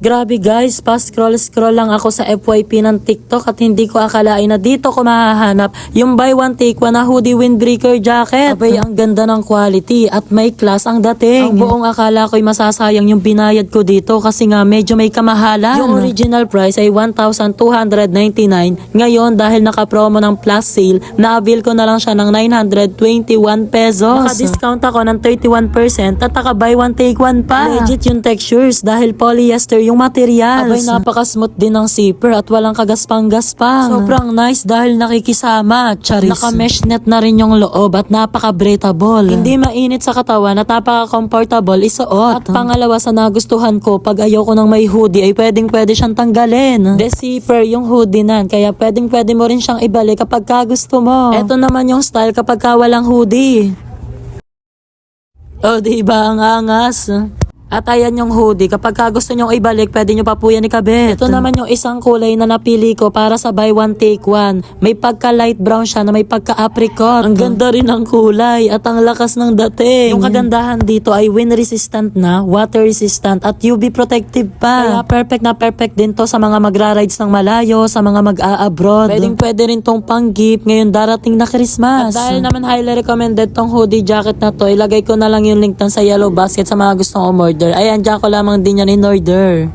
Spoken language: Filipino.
Grabe guys, pa-scroll lang ako sa FYP ng TikTok at hindi ko akalain na dito ko mahahanap yung buy one take one na hoodie windbreaker jacket. Abay, ang ganda ng quality at may class ang dating. Ang buong akala ko'y masasayang yung binayad ko dito kasi nga medyo may kamahalan. Yung original price ay 1,299. Ngayon dahil naka-promo ng plus sale, na-avail ko na lang siya ng 921 pesos. Naka-discount ako ng 31% at naka-buy one take one pa. Legit yung textures dahil polyester yung materials. Abay, napaka-smooth din ng zipper at walang kagaspang-gaspang. Sobrang nice dahil nakikisama. Charis. Naka-mesh net na rin yung loob at napaka-breathable. Hindi mainit sa katawan at napaka-comfortable isuot. At pangalawa sa nagustuhan ko, pag ayaw ko ng may hoodie ay pwedeng-pwede siyang tanggalin. The zipper yung hoodie nan, kaya pwedeng-pwede mo rin siyang ibalik kapag gusto mo. Ito naman yung style kapag walang hoodie. Oh, diba ang angas? At ayan yung hoodie. Kapag gusto nyong ibalik, pwede nyo pa po yan ikabit. Ito naman yung isang kulay na napili ko para sa buy one take one. May pagka light brown siya na may pagka apricot. Ang ganda rin ng kulay at ang lakas ng dating. Yung kagandahan dito ay wind resistant na, water resistant at UV protective pa. Kaya perfect din to sa mga magra-rides ng malayo, sa mga mag-a-abroad. Pwede rin tong pang-gift ngayon darating na Christmas. At dahil naman highly recommended tong hoodie jacket na to, ilagay ko na lang yung link sa yellow basket sa mga gustong umorder. Ayan, dyan ko lamang din yan in order.